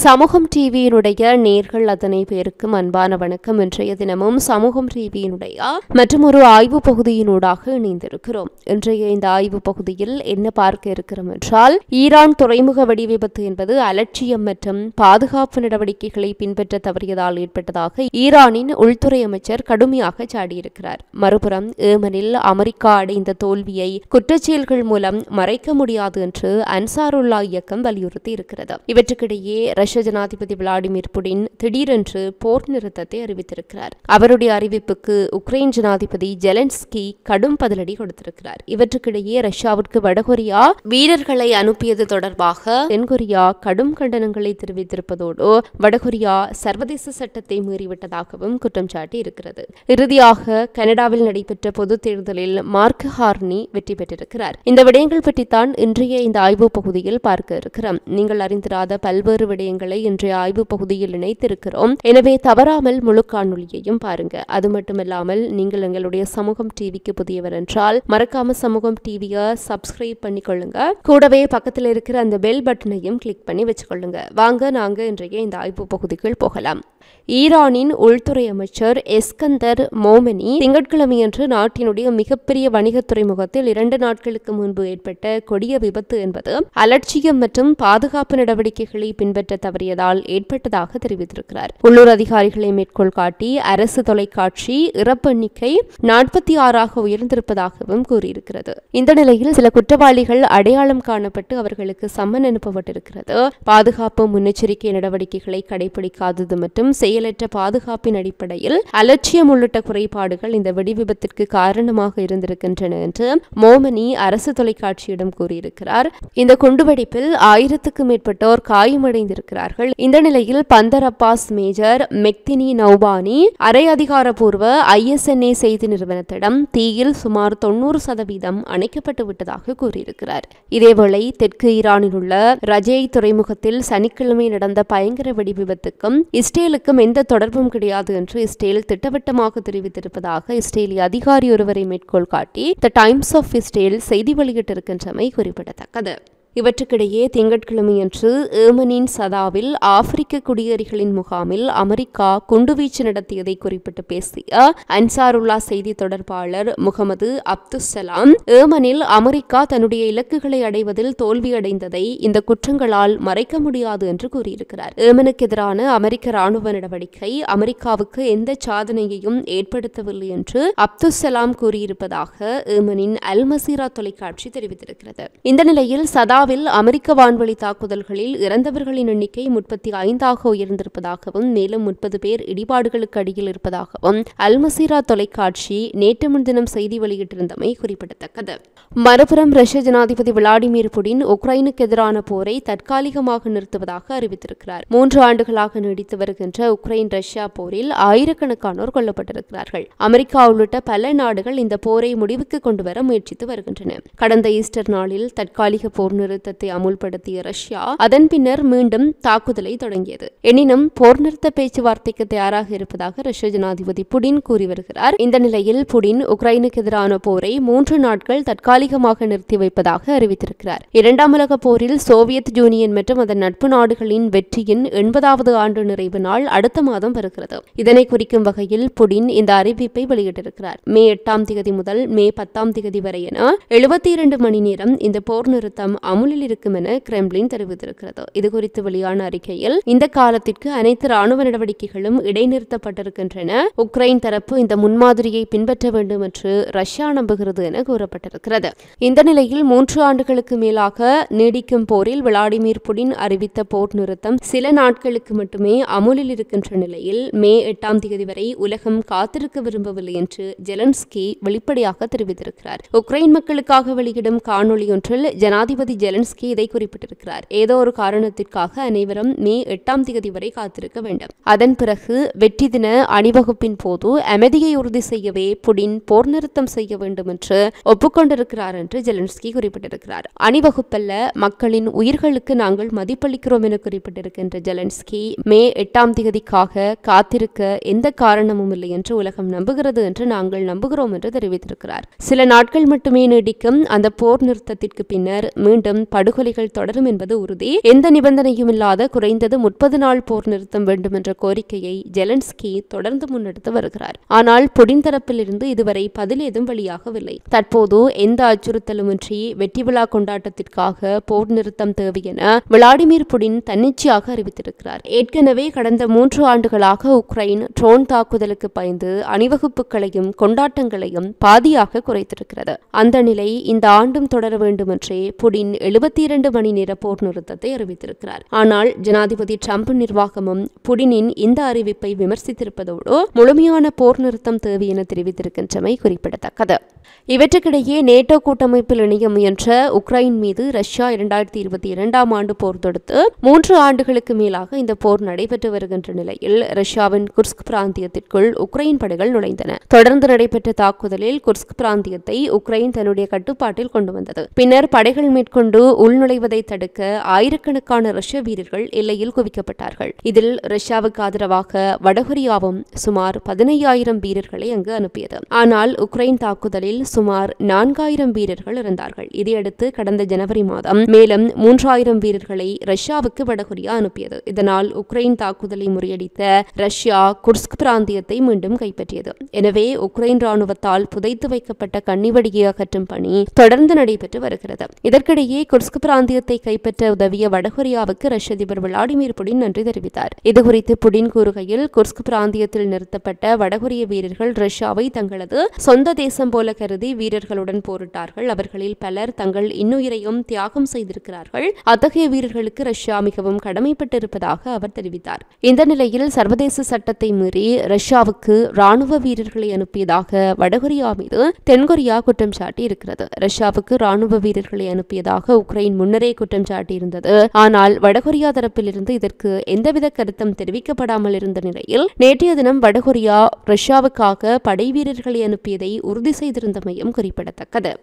சமூகம் டிவியினுடைய நேர்கள் அத்தனை பேருக்கும் அன்பான வணக்கம். இன்றைய தினமும் சமூகம் டிவியினுடைய மற்றும் ஒரு ஆய்வு பகுதியினூடாக இணைந்திருக்கிறோம். இன்றைய இந்த ஆய்வு பகுதியில் என்ன பார்க்க இருக்கிறோம் என்றால், ஈரான் துறைமுக வெடி விபத்து என்பது அலட்சியம் மற்றும் பாதுகாப்பு நடவடிக்கைகளை பின்பற்ற தவறியதால் ஏற்பட்டதாக ஈரானின் உள்துறை அமைச்சர் கடுமையாக சாடியிருக்கிறார். மறுபுறம் ஏமனில் அமெரிக்கா அடைந்த தோல்வியை குற்றச்செயல்கள் மூலம் மறைக்க முடியாது என்று அன்சாருல்லா இயக்கம் வலியுறுத்தி இருக்கிறது. இவற்றுக்கிடையே ரஷ்ய ஜனாதிபதி விளாடிமிர் புடின் திடீரென்று போர் நிறுத்தத்தை அறிவித்திருக்கிறார். அவருடைய அறிவிப்புக்கு உக்ரைன் ஜனாதிபதி ஜெலன்ஸ்கி கடும் பதிலடி கொடுத்திருக்கிறார். இவற்றுக்கிடையே ரஷ்யாவிற்கு வடகொரியா வீரர்களை அனுப்பியது தொடர்பாக தென்கொரியா கடும் கண்டனங்களை தெரிவித்திருப்பதோடு வடகொரியா சர்வதேச சட்டத்தை மீறிவிட்டதாகவும் குற்றம் சாட்டி இருக்கிறது. இறுதியாக கனடாவில் நடைபெற்ற பொது தேர்தலில் மார்க் ஹார்னி வெற்றி பெற்றிருக்கிறார். இந்த விடயங்கள் பற்றித்தான் இன்றைய இந்த ஆய்வு பகுதியில் பார்க்க இருக்கிறோம். நீங்கள் அறிந்திராத பல்வேறு விடயங்களை இன்றைய ஆய்வு பகுதியில் இணைத்திருக்கிறோம். எனவே தவறாமல் முழு காணொலியையும் பாருங்க. அது மட்டுமல்லாமல் நீங்கள் எங்களுடைய சமூகம் டிவிக்கு புதியவர் என்றால் மறக்காம சமூகம் டிவியை சப்ஸ்கிரைப் பண்ணிக்கொள்ளுங்க. கூடவே பக்கத்தில் இருக்கிற அந்த பெல் பட்டனையும் கிளிக் பண்ணி வச்சுக்கொள்ளுங்க. வாங்க நாங்க இன்றைய இந்த ஆய்வு பகுதிக்குள் போகலாம். ஈரானின் உள்துறை அமைச்சர் எஸ்கந்தர் மோமெனி திங்கட்கிழமையன்று நாட்டினுடைய மிகப்பெரிய வணிக துறைமுகத்தில் 2 நாட்களுக்கு முன்பு ஏற்பட்ட கொடிய விபத்து என்பது அலட்சியம் மற்றும் பாதுகாப்பு நடவடிக்கைகளை பின்பற்ற தவறியதால் ஏற்பட்டதாக தெரிவித்திருக்கிறார். உள்ளூர் அதிகாரிகளை மேற்கோள் காட்டி அரசு தொலைக்காட்சி இறப்பு எண்ணிக்கை 46ஆக உயர்ந்திருப்பதாகவும் கூறியிருக்கிறது. இந்த நிலையில் சில குற்றவாளிகள் அடையாளம் காணப்பட்டு அவர்களுக்கு சம்மன் அனுப்பப்பட்டிருக்கிறது. பாதுகாப்பு முன்னெச்சரிக்கை நடவடிக்கைகளை கடைபிடிக்காதது மற்றும் செயலற்ற பாதுகாப்பின் அடிப்படையில் அலட்சியம் உள்ளிட்ட குறைபாடுகள் இந்த வெடிவிபத்திற்கு காரணமாக இருந்திருக்கின்றன என்று மோமனி அரசு தொலைக்காட்சியிடம் கூறியிருக்கிறார். இந்த குண்டுவெடிப்பில் 1000க்கும் மேற்பட்டோர் காயமடைந்திருக்கிறார்கள். இந்த நிலையில் பந்தர் அப்பாஸ் மேஜர் மெக்தினி நௌபானி அரை அதிகாரப்பூர்வ ISNA செய்தி நிறுவனத்திடம் தீயில் சுமார் 90% அணைக்கப்பட்டு விட்டதாக கூறியிருக்கிறார். இதேவேளை தெற்கு ஈரானில் உள்ள ரஜேய் துறைமுகத்தில் சனிக்கிழமை நடந்த பயங்கர வெடி விபத்துக்கும் இஸ்ரேலுக்கும் எந்த தொடர்பும் கிடையாது என்று இஸ்ரேல் திட்டவட்டமாக தெரிவித்திருப்பதாக இஸ்ரேலிய அதிகாரி ஒருவரை மேற்கோள் காட்டி தி டைம்ஸ் ஆஃப் இஸ்ரேல் செய்தி வெளியிட்டிருக்கின்றமை குறிப்பிடத்தக்கது. இவற்றுக்கிடையே திங்கட்கிழமையன்று ஏமனின் சதாவில் ஆப்பிரிக்க குடியேறிகளின் முகாமில் அமெரிக்கா குண்டுவீச்சு நடத்தியதை குறிப்பிட்டு பேசிய அன்சாருல்லா செய்தி தொடர்பாளர் முகமது அப்துஸ்ஸலாம், ஏமனில் அமெரிக்கா தன்னுடைய இலக்குகளை அடைவதில் தோல்வியடைந்ததை இந்த குற்றங்களால் மறைக்க முடியாது என்று கூறியிருக்கிறார். ஏமனுக்கு எதிரான அமெரிக்க ராணுவ நடவடிக்கை அமெரிக்காவுக்கு எந்த சாதனையையும் ஏற்படுத்தவில்லை என்று அப்துஸ்ஸலாம் கூறியிருப்பதாக ஏமனின் அல் மசீரா தொலைக்காட்சி தெரிவித்திருக்கிறது. இந்த நிலையில் சதா அமெரிக்க வான்வழி தாக்குதல்களில் இறந்தவர்களின் எண்ணிக்கை 35ஆக உயர்ந்திருப்பதாகவும் மேலும் 30 பேர் இடிபாடுகளுக்கு அடியில் இருப்பதாகவும் அல் மசீரா தொலைக்காட்சி நேற்று முன்தினம் செய்தி வெளியிட்டிருந்தமை குறிப்பிடத்தக்கது. மறுபுறம் ரஷ்ய ஜனாதிபதி விளாடிமிர் புடின் உக்ரைனுக்கு எதிரான போரை தற்காலிகமாக நிறுத்துவதாக அறிவித்திருக்கிறார். 3 ஆண்டுகளாக நீடித்து வருகின்ற உக்ரைன் ரஷ்யா போரில் ஆயிரக்கணக்கானோர் கொல்லப்பட்டிருக்கிறார்கள். அமெரிக்கா உள்ளிட்ட பல நாடுகள் இந்த போரை முடிவுக்கு கொண்டுவர முயற்சித்து வருகின்றன. கடந்த ஈஸ்டர் நாளில் தற்காலிக போர் நிறுத்தத்தை அமுல்படுத்திய ரஷ்யா அதன் பின்னர் மீண்டும் தாக்குதலை தொடங்கியது. எனினும் போர் நிறுத்த பேச்சுவார்த்தைக்கு தயாராக இருப்பதாக ரஷ்ய ஜனாதிபதி புடின் கூறி வருகிறார். இந்த நிலையில் புடின் உக்ரைனுக்கு எதிரான போரை 3 நாட்கள் தற்காலிகமாக நிறுத்தி வைப்பதாக அறிவித்திருக்கிறார். 2ஆம் உலக போரில் சோவியத் யூனியன் மற்றும் அதன் நட்பு நாடுகளின் வெற்றியின் 80வது ஆண்டு நிறைவு நாள் அடுத்த மாதம் வருகிறது. இதனை குறிக்கும் வகையில் புடின் இந்த அறிவிப்பை வெளியிட்டிருக்கிறார். மே 8ஆம் தேதி முதல் மே 10ஆம் தேதி வரை என 72 மணி நேரம் இந்த போர் நிறுத்தம் அமுலில் இருக்கும் என கிரெம்ளின் தெரிவித்திருக்கிறது. இதுகுறித்து வெளியான அறிக்கையில் இந்த காலத்திற்கு அனைத்து ராணுவ நடவடிக்கைகளும் இடைநிறுத்தப்பட்டிருக்கின்றன. உக்ரைன் தரப்பு இந்த முன்மாதிரியை பின்பற்ற வேண்டும் என்று ரஷ்யா நம்புகிறது என கூறப்பட்டிருக்கிறது. இந்த நிலையில் 3 ஆண்டுகளுக்கு மேலாக நீடிக்கும் போரில் விளாடிமிர் புடின் அறிவித்த போர் நிறுத்தம் சில நாட்களுக்கு மட்டுமே அமுலில் இருக்கின்ற நிலையில் மே 8ஆம் தேதி வரை உலகம் காத்திருக்க விரும்பவில்லை என்று ஜெலன்ஸ்கி வெளிப்படையாக தெரிவித்திருக்கிறார். உக்ரைன் மக்களுக்காக வெளியிடும் காணொலி ஒன்றில் ஜனாதிபதி ஜெலன்ஸ்கி இதை குறிப்பிட்டிருக்கிறார். ஏதோ ஒரு காரணத்திற்காக அனைவரும் மே 8ஆம் தேதி வரை காத்திருக்க வேண்டும். அதன் பிறகு வெற்றி தின அணிவகுப்பின் போது அமைதியை உறுதி செய்யவே புடின் போர் நிறுத்தம் செய்ய வேண்டும் என்று ஒப்புக்கொண்டிருக்கிறார் என்று ஜெலன்ஸ்கி குறிப்பிட்டிருக்கிறார். அணிவகுப்பல்ல, மக்களின் உயிர்களுக்கு நாங்கள் மதிப்பளிக்கிறோம் என குறிப்பிட்டிருக்கின்ற ஜெலன்ஸ்கி மே 8ஆம் தேதிக்காக காத்திருக்க எந்த காரணமும் இல்லை என்று உலகம் நம்புகிறது என்று நாங்கள் நம்புகிறோம் என்று தெரிவித்திருக்கிறார். சில நாட்கள் மட்டுமே நீடிக்கும் அந்த போர் நிறுத்தத்திற்கு பின்னர் மீண்டும் மேலும் படுகொலைகள் தொடரும் என்பது உறுதி. எந்த நிபந்தனையும் இல்லாத குறைந்தது 30 நாள் போர் நிறுத்தம் வேண்டும் என்ற கோரிக்கையை ஜெலன்ஸ்கி தொடர்ந்து முன்னெடுத்து வருகிறார். ஆனால் புடின் தரப்பிலிருந்து இதுவரை பதில் ஏதும் வெளியாகவில்லை. தற்போது எந்த அச்சுறுத்தலுமின்றி வெற்றி விழா கொண்டாட்டத்திற்காக போர் நிறுத்தம் தேவை என விளாடிமிர் புடின் தன்னிச்சையாக அறிவித்திருக்கிறார். ஏற்கனவே கடந்த 3 ஆண்டுகளாக உக்ரைன் ட்ரோன் தாக்குதலுக்கு பயந்து அணிவகுப்புகளையும் கொண்டாட்டங்களையும் பாதியாக குறைத்திருக்கிறது. அந்த நிலை இந்த ஆண்டும் தொடர வேண்டும் என்றே புடின் 72 மணி நேர போர் நிறுத்தத்தை அறிவித்திருக்கிறார். ஆனால் ஜனாதிபதி டிரம்ப் நிர்வாகமும் புடினின் இந்த அறிவிப்பை விமர்சித்திருப்பதோடு முழுமையான போர் நிறுத்தம் தேவை என தெரிவித்திருக்கின்றமை குறிப்பிடத்தக்கது. இவற்றுக்கிடையே நேட்டோ கூட்டமைப்பில் இணைய முயன்ற உக்ரைன் மீது ரஷ்யா 2022ஆம் ஆண்டு போர் தொடுத்து 3 ஆண்டுகளுக்கு மேலாக இந்த போர் நடைபெற்று வருகின்ற நிலையில் ரஷ்யாவின் குர்ஸ்க் பிராந்தியத்திற்குள் உக்ரைன் படைகள் நுழைந்தன. தொடர்ந்து நடைபெற்ற தாக்குதலில் குர்ஸ்க் பிராந்தியத்தை உக்ரைன் தன்னுடைய கட்டுப்பாட்டில் கொண்டு வந்தது. பின்னர் படைகள் மேற்கொண்டு உள்நுழைவதை தடுக்க ஆயிரக்கணக்கான ரஷ்ய வீரர்கள் எல்லையில் குவிக்கப்பட்டார்கள். இதில் ரஷ்யாவுக்கு ஆதரவாக வடகொரியாவும் சுமார் 15,000 வீரர்களை அங்கு அனுப்பியது. ஆனால் உக்ரைன் தாக்குதலில் சுமார் 4,000 வீரர்கள் இறந்தார்கள். இதையடுத்து கடந்த ஜனவரி மாதம் மேலும் 3,000 வீரர்களை ரஷ்யாவுக்கு வடகொரியா அனுப்பியது. இதனால் உக்ரைன் தாக்குதலை முறியடித்த ரஷ்யா குர்ஸ்க் பிராந்தியத்தை மீண்டும் கைப்பற்றியது. எனவே உக்ரைன் ராணுவத்தால் புதைத்து வைக்கப்பட்ட கன்னிவெடியை அகற்றும் பணி தொடர்ந்து நடைபெற்று வருகிறது. இதற்கிடையே குர்ஸ்க் பிராந்தியத்தை கைப்பற்ற உதவிய வடகொரியாவுக்கு ரஷ்ய அதிபர் விளாடிமிர் புடின் நன்றி தெரிவித்தார். இதுகுறித்து புடின் கூறுகையில், குர்ஸ்க் பிராந்தியத்தில் நிறுத்தப்பட்ட வடகொரிய வீரர்கள் ரஷ்யாவை தங்களது சொந்த தேசம் போல கருதி வீரர்களுடன் போரிட்டார்கள். அவர்களில் பலர் தங்கள் இன்னுயிரையும் தியாகம் செய்திருக்கிறார்கள். அத்தகைய வீரர்களுக்கு ரஷ்யா மிகவும் கடமைப்பட்டிருப்பதாக அவர் தெரிவித்தார். இந்த நிலையில் சர்வதேச சட்டத்தை மீறி ரஷ்யாவுக்கு ராணுவ வீரர்களை அனுப்பியதாக வடகொரியா மீது தென்கொரியா குற்றம் சாட்டி இருக்கிறது. ரஷ்யாவுக்கு ராணுவ வீரர்களை அனுப்பியதாக உக்ரைன் முன்னரே குற்றம் சாட்டியிருந்தது. ஆனால் வடகொரியா தரப்பிலிருந்து இதற்கு எந்தவித கருத்தும் தெரிவிக்கப்படாமல் இருந்த நிலையில் நேற்றைய தினம் வடகொரியா ரஷ்யாவுக்காக படை வீரர்களை அனுப்பியதை உறுதி செய்திருந்தமையும் குறிப்பிடத்தக்கது.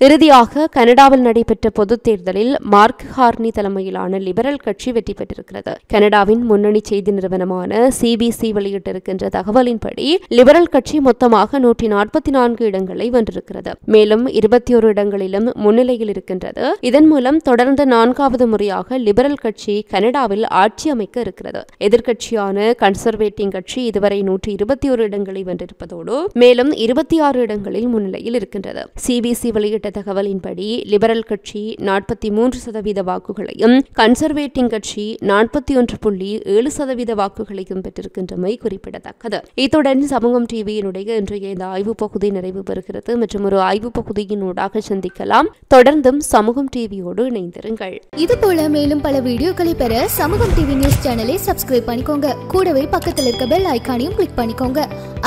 இறுதியாக கனடாவில் நடைபெற்ற பொதுத் தேர்தலில் மார்க் ஹார்னி தலைமையிலான லிபரல் கட்சி வெற்றி பெற்றிருக்கிறது. கனடாவின் முன்னணி செய்தி நிறுவனமான CBC வெளியிட்டிருக்கின்ற தகவலின்படி லிபரல் கட்சி மொத்தமாக 144 இடங்களை வென்றிருக்கிறது. மேலும் 21 இடங்களிலும் முன்னிலையில் இருக்கின்றது. இதன் மூலம் தொடர்ந்து 4வது முறையாக லிபரல் கட்சி கனடாவில் ஆட்சி அமைக்க இருக்கிறது. எதிர்க்கட்சியான கன்சர்வேட்டிவ் கட்சி இதுவரை 121 இடங்களை வென்றிருப்பதோடு மேலும் 26 இடங்களில் முன்னிலையில் இருக்கின்றது. CBC வெளியிட்ட தகவலின்படி லிபரல் கட்சி 43% வாக்குகளையும் கன்சர்வேட்டிவ் கட்சி 41.7% வாக்குகளையும் பெற்றிருக்கின்றமை குறிப்பிடத்தக்கது. இத்துடன் சமூகம் டிவியினுடைய இன்றைய இந்த ஆய்வு பகுதி நிறைவு பெறுகிறது. மற்றும் ஒரு ஆய்வு பகுதியினூடாக சந்திக்கலாம். தொடர்ந்தும் சமூகம் டிவியோடு இணைந்திருங்கள். இதுபோல மேலும் பல வீடியோக்களை பெற சமூகம் டிவி நியூஸ் சேனலை சப்ஸ்கிரைப் பண்ணிக்கோங்க. கூடவே பக்கத்தில் இருக்க பெல் ஐகானையும் கிளிக் பண்ணிக்கோங்க.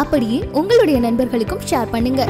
அப்படியே உங்களுடைய நண்பர்களுக்கும் ஷேர் பண்ணுங்க.